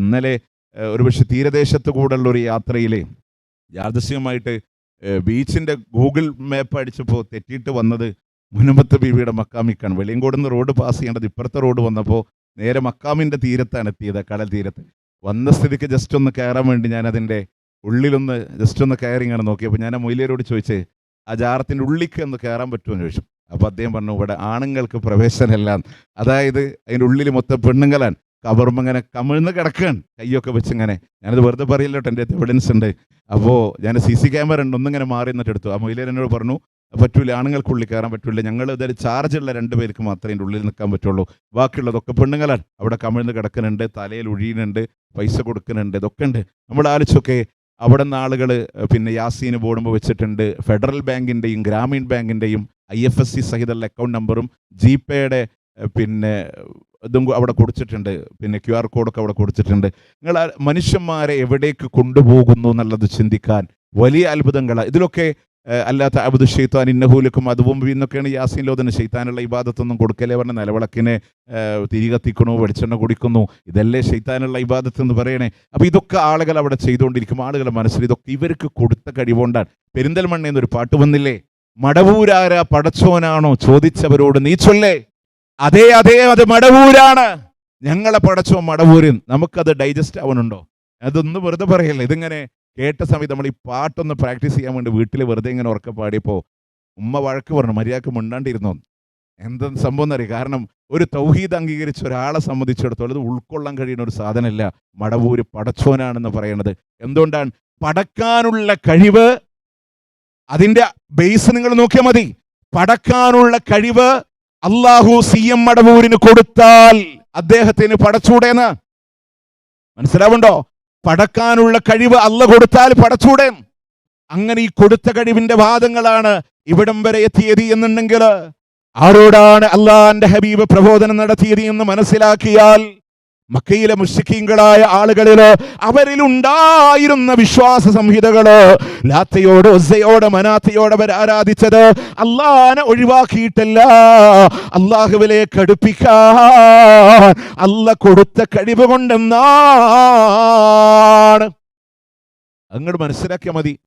ഇന്നലെ ഒരുപക്ഷെ തീരദേശത്ത് കൂടെയുള്ള ഒരു യാത്രയിൽ യാദൃശ്യമായിട്ട് ബീച്ചിൻ്റെ ഗൂഗിൾ മാപ്പ് അടിച്ചപ്പോൾ തെറ്റിയിട്ട് വന്നത് മുനമ്പത്ത് ബീവിയുടെ മക്കാമിക്കാണ്. വെളിയങ്കോടുന്ന് റോഡ് പാസ് ചെയ്യേണ്ടത് ഇപ്പുറത്തെ റോഡ് വന്നപ്പോൾ നേരെ മക്കാമിൻ്റെ തീരത്താണ് എത്തിയത്, കടൽ തീരത്ത്. വന്ന സ്ഥിതിക്ക് ജസ്റ്റ് ഒന്ന് കയറാൻ വേണ്ടി ഞാൻ അതിൻ്റെ ഉള്ളിലൊന്ന് ജസ്റ്റ് ഒന്ന് കയറിങ്ങനെ നോക്കിയപ്പോൾ ഞാൻ ആ മൊയിലിയരോട് ചോദിച്ചേ, ആ ജാറത്തിൻ്റെ ഉള്ളിലേക്ക് ഒന്ന് കയറാൻ പറ്റുമോ എന്ന് ചോദിച്ചു. അപ്പോൾ അദ്ദേഹം പറഞ്ഞു, ഇവിടെ ആണുങ്ങൾക്ക് പ്രവേശനമല്ല. അതായത് അതിൻ്റെ ഉള്ളിൽ മൊത്തം പെണ്ണുങ്ങളാണ്. കബറുമ്പങ്ങനെ കമിഴ്ന്ന് കിടക്കുകയാണ്, കയ്യൊക്കെ വെച്ചിങ്ങനെ. ഞാനത് വെറുതെ പറയില്ല കേട്ടോ, എൻ്റെ എവിഡൻസ് ഉണ്ട്. അപ്പോൾ ഞാൻ CC ക്യാമറ ഉണ്ട്, ഒന്നിങ്ങനെ മാറി നിന്നിട്ട് എടുത്തു. ആ മൊയിലിയർ എന്നോട് പറഞ്ഞു, പറ്റൂല, ആണുങ്ങൾക്കുള്ളിൽ കയറാൻ പറ്റില്ല, ഞങ്ങൾ ഇതൊരു ചാർജുള്ള 2 പേർക്ക് മാത്രമേ ഇതിൻ്റെ ഉള്ളിൽ നിൽക്കാൻ പറ്റുള്ളൂ, ബാക്കിയുള്ളതൊക്കെ പെണ്ണുങ്ങളാണ്. അവിടെ കമിഴ്ന്ന് കിടക്കുന്നുണ്ട്, തലയിൽ ഒഴിയുന്നുണ്ട്, പൈസ കൊടുക്കുന്നുണ്ട്, ഇതൊക്കെ ഉണ്ട്. നമ്മൾ ആലോചിച്ചൊക്കെ അവിടെ നിന്ന് ആളുകൾ പിന്നെ യാസീന് ബോർഡുമ്പോൾ വെച്ചിട്ടുണ്ട്. ഫെഡറൽ ബാങ്കിൻ്റെയും ഗ്രാമീൺ ബാങ്കിൻ്റെയും IFSC സഹിതമുള്ള അക്കൗണ്ട് നമ്പറും GPayയുടെ പിന്നെ ഇതും അവിടെ കൊടുത്തിട്ടുണ്ട്. പിന്നെ QR കോഡൊക്കെ അവിടെ കൊടുത്തിട്ടുണ്ട്. നിങ്ങൾ മനുഷ്യന്മാരെ എവിടേക്ക് കൊണ്ടുപോകുന്നു എന്നുള്ളത് ചിന്തിക്കാൻ വലിയ അത്ഭുതങ്ങളാണ് ഇതിലൊക്കെ. അല്ലാത്ത അബ്ദു ഷെയ്ത്താൻ ഇന്നഹൂലക്കും അതും എന്നൊക്കെയാണ് യാസീൻ ലോദന. ഷെയ്ത്താനുള്ള ഇബാദത്തൊന്നും കൊടുക്കലേ പറഞ്ഞ, നിലവിളക്കിനെ തിരി കത്തിക്കണു, വെളിച്ചെണ്ണ കുടിക്കുന്നു, ഇതല്ലേ ഷെയ്ത്താനുള്ള ഇബാദത്ത് എന്ന് പറയണേ. അപ്പോൾ ഇതൊക്കെ ആളുകൾ അവിടെ ചെയ്തുകൊണ്ടിരിക്കും. ആളുകളുടെ മനസ്സിൽ ഇതൊക്കെ ഇവർക്ക് കൊടുത്ത കഴിവുകൊണ്ടാണ്. പെരിന്തൽമണ്ണ എന്നൊരു പാട്ട് വന്നില്ലേ, മടവൂരാര പടച്ചോനാണോ ചോദിച്ചവരോട് നീ ചൊല്ലേ, അതെ അതെ അത് മടവൂരാണ്, ഞങ്ങളെ പടച്ചോ മടവൂര്. നമുക്കത് ഡൈജസ്റ്റ് ആവണുണ്ടോ? അതൊന്നും വെറുതെ പറയല്ലേ. ഇതിങ്ങനെ കേട്ട സമയത്ത് നമ്മൾ ഈ പാട്ടൊന്ന് പ്രാക്ടീസ് ചെയ്യാൻ വേണ്ടി വീട്ടിൽ വെറുതെ ഇങ്ങനെ ഉറക്കെ പാടിയപ്പോൾ ഉമ്മ വഴക്ക് പറഞ്ഞു, മര്യാദക്ക് മിണ്ടാണ്ടിരുന്നോ. എന്താ സംഭവം എന്നറിയാം. കാരണം ഒരു തൗഹീദ് അംഗീകരിച്ച ഒരാളെ സംബന്ധിച്ചിടത്തോളം ഇത് ഉൾക്കൊള്ളാൻ കഴിയുന്ന ഒരു സാധനമല്ല മടവൂര് പടച്ചോനാണെന്ന് പറയുന്നത്. എന്തുകൊണ്ടാണ്? പടക്കാനുള്ള കഴിവ്, അതിൻ്റെ ബേസ് നിങ്ങൾ നോക്കിയാൽ മതി. പടക്കാനുള്ള കഴിവ് അള്ളാഹു CM മടവൂരിന് കൊടുത്താൽ അദ്ദേഹത്തിന് പടച്ചൂടേന്ന് മനസ്സിലാവുണ്ടോ? പടക്കാനുള്ള കഴിവ് അല്ല കൊടുത്താൽ പടച്ചൂടേ. അങ്ങനെ ഈ കൊടുത്ത കഴിവിന്റെ വാദങ്ങളാണ് ഇവിടം വരെ എത്തിയത് എന്നുണ്ടെങ്കിൽ ആരോടാണ് അള്ളാന്റെ ഹബീബ് പ്രബോധനം നടത്തിയത് എന്ന് മനസ്സിലാക്കിയാൽ മക്കയിലെ മുശ്രിക്കീങ്ങളായ ആളുകളില് അവരിലുണ്ടായിരുന്ന വിശ്വാസ സംഹിതകള്, ലാത്തയോട് ഉസ്സയോട് മനാത്തയോട് അവർ ആരാധിച്ചത് അള്ളാനെ ഒഴിവാക്കിയിട്ടല്ല, അള്ളാഹുവിലേക്ക് അടുപ്പിക്കാൻ അല്ല കൊടുത്ത കഴിവ് കൊണ്ടെന്നാണ്. അങ്ങോട്ട് മനസ്സിലാക്കിയാൽ മതി.